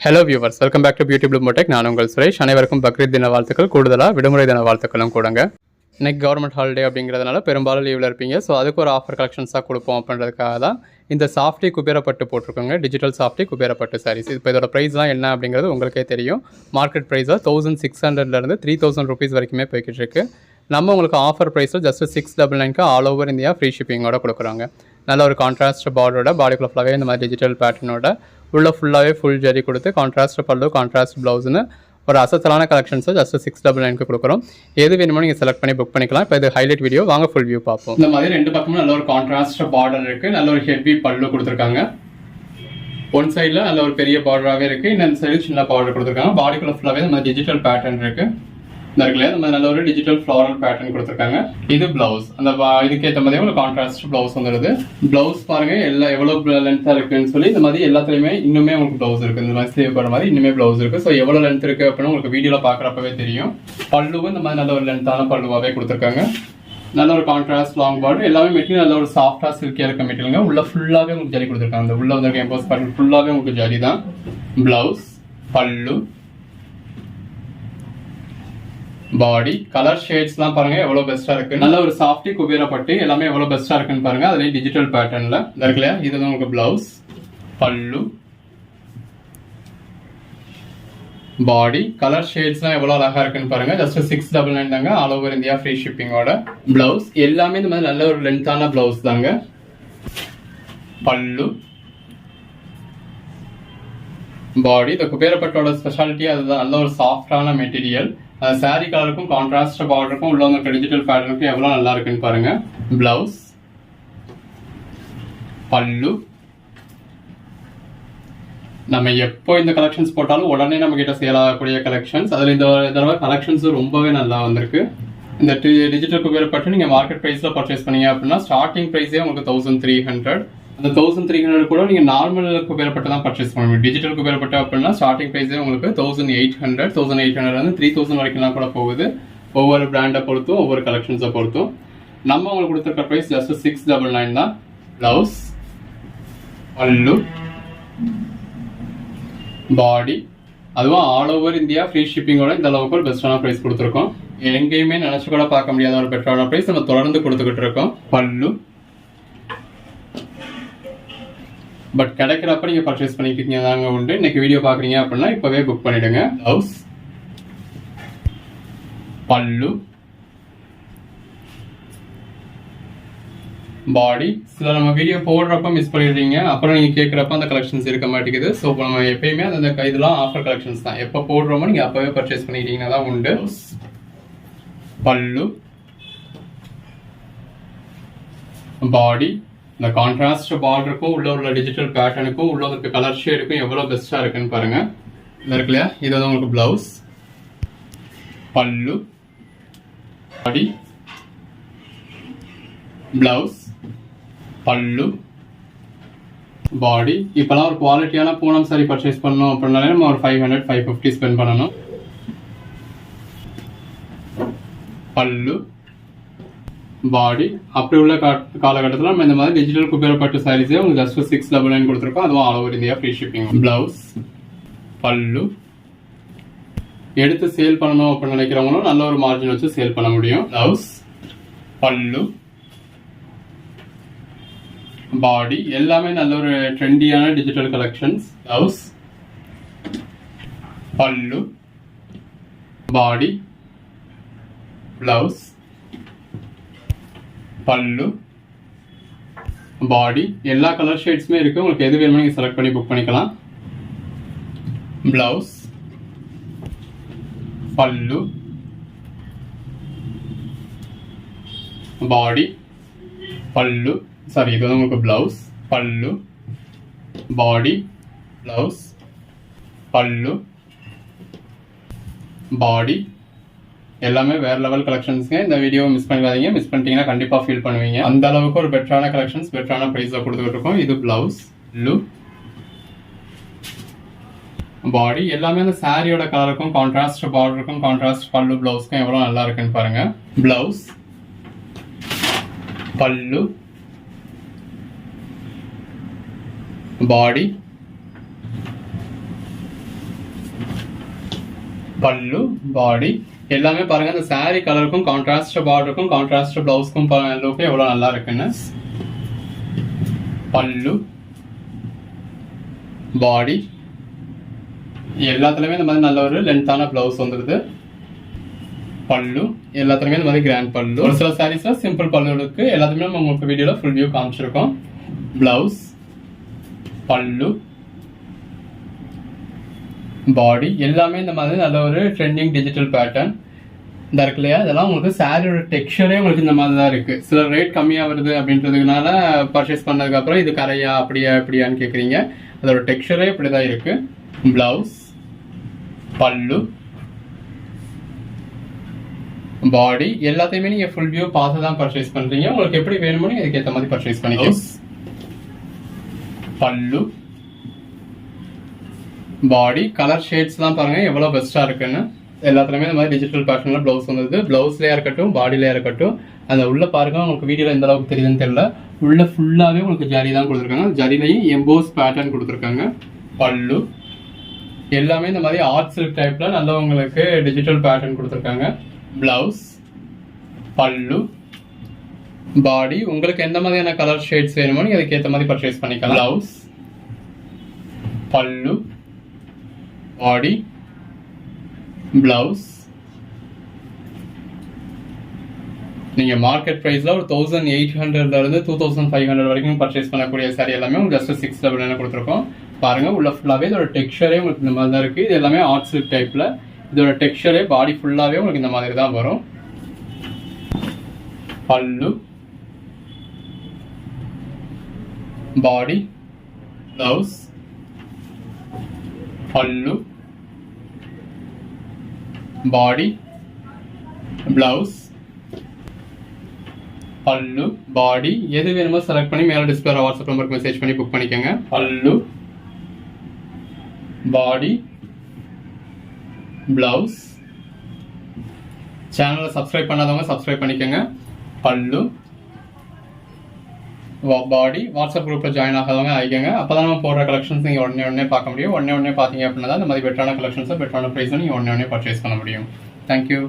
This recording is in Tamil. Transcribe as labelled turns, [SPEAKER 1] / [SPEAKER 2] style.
[SPEAKER 1] Hello viewers, welcome back to beauty bloom tech. நான் உங்கள் சுரேஷ். அனைவருக்கும் பக்ரீத் தின வாழ்த்துக்கள், கூடுதலாக விடுமுறை தின வாழ்த்துக்களும் கூடங்க. இன்னைக்கு கவர்மெண்ட் ஹாலிடே அப்படிங்கிறதுனால பெரும்பாலும் லீவில் இருப்பீங்க. ஸோ அதுக்கு ஒரு ஆஃபர் கலெக்ஷன்ஸாக கொடுப்போம் அப்படின்றதுக்காக தான் இந்த சாஃப்டி குபேரப்பட்டு போட்டிருக்கோங்க. Digital softy குபேரப்பட்டு saris. இப்போ இதோட ப்ரைஸ்லாம் என்ன அப்படிங்கிறது உங்களுக்கே தெரியும். மார்க்கெட் ப்ரைஸாக 1600 3000 ருபீஸ் வரைக்குமே போய்கிட்டு இருக்கு. நம்ம உங்களுக்கு ஆஃபர் ப்ரைஸில் just 699 all over India free ஷிப்பிங்கோட கொடுக்குறாங்க. நல்ல ஒரு கான்ட்ராஸ்ட் பார்டரோட, பாடிக்குள்ள ஃபுல்லாகவே இந்த மாதிரி டிஜிட்டல் பேட்டர்னோட, உள்ள ஃபுல்லாகவே ஃபுல் ஜரி கொடுத்து கான்ட்ராஸ்ட் பல்லு, கான்ட்ராஸ்ட் ப்ளவுஸ்னு ஒரு அசத்தலான கலெக்ஷன்ஸை ஜஸ்ட் 699 கொடுக்குறோம். எது வேணுமோ நீங்கள் செலக்ட் பண்ணி புக் பண்ணிக்கலாம். இப்போ இது ஹைலைட் வீடியோ, வாங்க ஃபுல் வியூ பார்ப்போம். இந்த மாதிரி ரெண்டு பக்கமும் நல்ல ஒரு கான்ட்ராஸ்ட் பார்டர் இருக்குது. நல்ல ஒரு ஹெவி பல்லு கொடுத்துருக்காங்க. ஒன் சைடில் நல்ல ஒரு பெரிய பார்டராகவே இருக்குது, இன்னொரு சைடு சின்ன பார்டர் கொடுத்துருக்காங்க. பாடிக்குள்ள ஃபுல்லாகவே இந்த மாதிரி டிஜிட்டல் பேட்டர்ன் இருக்குது. இருக்குல்லையா, நம்ம நல்ல ஒரு டிஜிட்டல் ஃப்ளாரல் பேட்டர்ன் கொடுத்துருக்காங்க. இது பிளவுஸ், அந்த இதுக்கேற்ற மாதிரி ஒரு கான்ட்ராஸ்ட் பிளவுஸ் வந்துடுது. பிளவுஸ் பாருங்க எல்லாம் எவ்வளவு லென்த்தா இருக்குன்னு சொல்லி இந்த மாதிரி எல்லாத்துலயுமே இன்னுமே உங்களுக்கு பிளவுஸ் இருக்கு. இந்த மாதிரி ஸ்லீவ் போடுற மாதிரி இன்னுமே பிளவுஸ் இருக்கு. ஸோ எவ்வளவு லென்த் இருக்கு அப்படின்னு உங்களுக்கு வீடியோல பாக்குறப்பவே தெரியும். பல்லுவும் இந்த மாதிரி நல்ல ஒரு லென்த்தான பல்லுவாவே கொடுத்துருக்காங்க. நல்ல ஒரு கான்ட்ராஸ்ட் லாங் பார்டர், எல்லாமே மெட்டீரியல் நல்ல ஒரு சாஃப்டா சில்கியா இருக்க மெட்டீரியல். உள்ள ஃபுல்லாவே உங்களுக்கு ஜரி கொடுத்துருக்காங்க. அந்த உள்ள வந்து எம்போஸ் பேட்டர்ன் ஃபுல்லாவே உங்களுக்கு ஜரி தான். பிளவுஸ், பல்லு, பாடி கலர் ஷேட்ஸ்லாம் பாருங்க எவ்வளவு பெஸ்டா இருக்கு. நல்ல ஒரு சாஃப்டி குபேரப்பட்டு எல்லாமே எவ்வளவு பெஸ்டா இருக்குன்னு பாருங்க. அதுலயும் டிஜிட்டல் பேட்டர்ன்ல இருக்குல்லையா. இதுதான் உங்களுக்கு பிளவுஸ், பல்லு, பாடி கலர் ஷேட்ஸ்லாம் எவ்வளவு அழகா இருக்குன்னு பாருங்க. ஜஸ்ட் 699 தாங்க, ஆல் ஓவர் இந்தியா ஃப்ரீ ஷிப்பிங்கோட. பிளவுஸ் எல்லாமே இந்த மாதிரி நல்ல ஒரு லென்த்தான பிளவுஸ் தாங்க. பல்லு, பாடி. இந்த குபேரப்பட்டோட ஸ்பெஷாலிட்டி அதுதான், நல்ல ஒரு சாஃப்டான மெட்டீரியல். சாரி கலருக்கும் கான்ட்ராஸ்ட் பார்டருக்கும் உள்ள வந்து டிஜிட்டல் பேட்டர்னுக்கும் எவ்வளவு நல்லா இருக்குன்னு பாருங்க. பிளவுஸ், பல்லு. நம்ம எப்போ இந்த கலெக்ஷன்ஸ் போட்டாலும் உடனே நம்ம கிட்ட சேல் ஆகக்கூடிய கலெக்ஷன்ஸ். அதுல இந்த தடவை கலெக்ஷன்ஸ் ரொம்பவே நல்லா வந்திருக்கு. இந்த டிஜிட்டல் குபேரப்பட்டு நீங்க மார்க்கெட் பிரைஸ்ல பர்ச்சேஸ் பண்ணீங்க அப்படின்னா ஸ்டார்டிங் பிரைஸே உங்களுக்கு 1300. அந்த 1300 கூட நீங்க நார்மல் குபேரப்பட்டு தான் பர்ச்சேஸ் பண்ண முடியும். டிஜிட்டல் குபேரப்பட்டு அப்படின்னா ஸ்டார்டிங் பிரைஸே உங்களுக்கு 1800 1800 3000 வரைக்கும் கூட போகுது. ஒவ்வொரு பிராண்டை பொறுத்தும் ஒவ்வொரு கலெக்ஷன்ஸை பொறுத்தும். நம்ம உங்களுக்கு கொடுத்துருக்க பிரைஸ் ஜஸ்ட் 699 தான். பிளவுஸ், பல்லு, பாடி, அதுவும் ஆல் ஓவர் இந்தியா ஃப்ரீ ஷிப்பிங்கோட இந்த அளவுக்கு ஒரு பெஸ்டான பிரைஸ் கொடுத்துருக்கோம். எங்கேயுமே நினைச்சு கூட பார்க்க முடியாத ஒரு பெட்டரான பிரைஸ் நம்ம தொடர்ந்து கொடுத்துக்கிட்டு இருக்கோம். பல்லு, பட் கிடைக்கிறப்ப நீங்க பர்ச்சேஸ் பண்ணிக்கிட்டீங்க தாங்க உண்டு. இன்னைக்கு வீடியோ பாக்குறீங்க அப்படின்னா இப்பவே புக் பண்ணிடுங்க. பிளவுஸ், பல்லு, பாடி. சில நம்ம வீடியோ போடுறப்ப மிஸ் பண்ணிடுறீங்க, அப்புறம் நீங்க கேட்கறப்ப அந்த கலெக்ஷன்ஸ் இருக்க மாட்டேங்குது. ஸோ நம்ம எப்பயுமே அந்த இதெல்லாம் ஆஃபர் கலெக்ஷன்ஸ் தான். எப்போ போடுறோமோ நீங்க அப்பவே பர்ச்சேஸ் பண்ணிக்கிட்டீங்கன்னா தான் உண்டு. பல்லு, பாடி. இந்த கான்ட்ராஸ்ட் பார்டருக்கும் உள்ள டிஜிட்டல் பேட்டர்னுக்கும் உள்ள இருக்க கலர் ஷேடுக்கும் எவ்வளவு பெஸ்டா இருக்குன்னு பாருங்க. இருக்கு இல்லையா, இதுதான் உங்களுக்கு பிளவுஸ், பல்லு, பாடி, பிளவுஸ், பல்லு, பாடி. இப்பெல்லாம் ஒரு குவாலிட்டியான பூனம் சாரி பர்ச்சேஸ் பண்ணணும் அப்படின்னாலே நம்ம ஒரு 500 550 ஸ்பெண்ட் பண்ணணும். பல்லு, பாடி. அப்படி உள்ள காலகட்டத்தில் நம்ம இந்த மாதிரி டிஜிட்டல் குபேரப்பட்டு சாரீஸே உங்களுக்கு ஜஸ்ட் 699 கொடுத்துருக்கோம். அதுவும் all over India free shipping. Blouse, பல்லு. எடுத்து சேல் பண்ணணும் அப்படின்னு நினைக்கிறவங்களும் நல்ல ஒரு மார்ஜின் வச்சு சேல் பண்ண முடியும். பிளவுஸ், பல்லு, பாடி எல்லாமே நல்ல ஒரு ட்ரெண்டியான டிஜிட்டல் கலெக்ஷன்ஸ். பிளவுஸ், பல்லு, பாடி, பிளவுஸ், பல்லு, பாடி. எல்லா கலர் ஷேட்ஸுமே இருக்கு. உங்களுக்கு எது வேணுமோ நீங்க செலக்ட் பண்ணி புக் பண்ணிக்கலாம். பிளவுஸ், பல்லு, பாடி, பல்லு. சாரி, இது வந்து உங்களுக்கு பிளவுஸ், பல்லு, பாடி, பிளவுஸ், பல்லு, பாடி. எல்லாமே வேற லெவல் கலெக்ஷன்ஸ்ங்க. இந்த வீடியோ மிஸ் பண்ணிடாதீங்க. மிஸ் பண்ணிட்டீங்கன்னா கண்டிப்பா ஃபீல் பண்ணுவீங்க. அந்த அளவுக்கு ஒரு பெட்டரான கலெக்ஷன்ஸ், பெட்டரான பிரைஸ்ல கொடுத்துக்கிட்டு இருக்கோம். இது பிளவுஸ், பாடி. எல்லாமே அந்த சாரியோட கலருக்கும் கான்ட்ராஸ்ட் பார்டருக்கும் கான்ட்ராஸ்ட் பல்லு பிளவுஸ்க்கும் எவ்வளவு நல்லா இருக்குன்னு பாருங்க. பிளவுஸ், பல்லு, பாடி, பல்லு, பாடி எல்லாமே பாருங்க அந்த saree கலருக்கும் கான்ட்ராஸ்ட் பார்டருக்கும் கான்ட்ராஸ்ட் பிளவுஸ்க்கும் லுக்கும் எவ்வளவு நல்லா இருக்குன்னு. பல்லு, பாடி எல்லாத்துலயுமே இந்த மாதிரி நல்ல ஒரு லென்த்தான பிளவுஸ் வந்துருது. பல்லு எல்லாத்துலயுமே இந்த மாதிரி கிராண்ட் பல்லு. ஒரு சில சாரீஸ்ல சிம்பிள் பல்லு இருக்கு. எல்லாத்துமே நம்ம உங்களுக்கு வீடியோல ஃபுல் வியூ காமிச்சிருக்கோம். பிளவுஸ், பல்லு, பாடி எல்லாமே இந்த மாதிரி நல்ல ஒரு ட்ரெண்டிங் டிஜிட்டல் பேட்டர்ன் இந்த இருக்கு இல்லையா. இதெல்லாம் உங்களுக்கு சாரியோட டெக்ஸ்சரே உங்களுக்கு இந்த மாதிரி தான் இருக்கு. சில ரேட் கம்மியா வருது அப்படின்றதுனால பர்ச்சேஸ் பண்ணதுக்கு அப்புறம் இது கரையா அப்படியா இப்படியான்னு கேக்குறீங்க. அதோட டெக்ஸ்சரே இப்படிதான் இருக்கு. பிளவுஸ், பல்லு, பாடி எல்லாத்தையுமே நீங்க ஃபுல் வியூ பார்த்து தான் பர்ச்சேஸ் பண்றீங்க. உங்களுக்கு எப்படி வேணுமோ நீங்க அதுக்கு ஏற்ற மாதிரி பர்ச்சேஸ் பண்ணிக்கலாம். பல்லு, பாடி கலர் ஷேட்ஸ் தான் பாருங்க எவ்வளவு பெஸ்டா இருக்குன்னு. எல்லாத்துலயுமே இந்த மாதிரி டிஜிட்டல் பேட்டர்ன்ல பிளவுஸ் வந்தது. பிளவுஸ்லயா இருக்கட்டும், பாடிலயா இருக்கட்டும், அந்த உள்ள பாருங்க உங்களுக்கு வீடியோல எந்த அளவுக்கு தெரியுதுன்னு தெரியல. உள்ள ஃபுல்லாவே உங்களுக்கு ஜரி தான் கொடுத்துருக்காங்க. ஜரிலையும் எம்போஸ் பேட்டர்ன் கொடுத்துருக்காங்க. பல்லு எல்லாமே இந்த மாதிரி ஆர்ட் சில்க் டைப்ல நல்ல உங்களுக்கு டிஜிட்டல் பேட்டர்ன் கொடுத்துருக்காங்க. பிளவுஸ், பல்லு, பாடி உங்களுக்கு எந்த மாதிரியான கலர் ஷேட்ஸ் வேணுமோ நீங்க அதுக்கு ஏற்ற மாதிரி பர்ச்சேஸ் பண்ணிக்கலாம். பிளவுஸ், பல்லு, பாடி, பிளவுஸ் நீங்க மார்க்கெட் பிரைஸ்ல ஒரு 1800ல இருந்து 2500 வரைக்கும் பர்ச்சேஸ் பண்ணக்கூடிய சாரி எல்லாமே உங்களுக்கு ஜஸ்ட் 699 கொடுத்துருக்கோம். பாருங்க உள்ள ஃபுல்லாவே இதோட டெக்ஸ்சரே உங்களுக்கு இந்த மாதிரி தான் இருக்கு. இது எல்லாமே ஆர்ட் சில்க் டைப்ல. இதோட டெக்ஸ்சரே பாடி ஃபுல்லாவே உங்களுக்கு இந்த மாதிரி தான் வரும். பல்லு, பாடி, பிளவுஸ், பல்லு, பாடி, பிளவுஸ், பல்லு, பாடி எது வேணுமோ செலக்ட் பண்ணி மேல டிஸ்பிளே வாட்ஸ்அப் நம்பருக்கு மெசேஜ் பண்ணி புக் பண்ணிக்கோங்க. பல்லு, பாடி, பிளவுஸ். சேனலை சப்ஸ்கிரைப் பண்ணாதவங்க சப்ஸ்கிரைப் பண்ணிக்கோங்க. பல்லு, பாடி வாட்ஸ்அப் குரூப்ல ஜாயின் ஆகாதவங்க ஆகிக்கோங்க. அப்பதான் நம்ம போடுற கலெக்ஷன்ஸ் நீங்க உடனே பார்க்க முடியும். உடனே பாத்தீங்க அப்படின்னா இந்த மாதிரி பெட்டரான கலெக்ஷன்ஸ் பெட்டரான பிரைஸ் நீங்க உடனே பர்ச்சேஸ் பண்ண முடியும். தேங்க்யூ.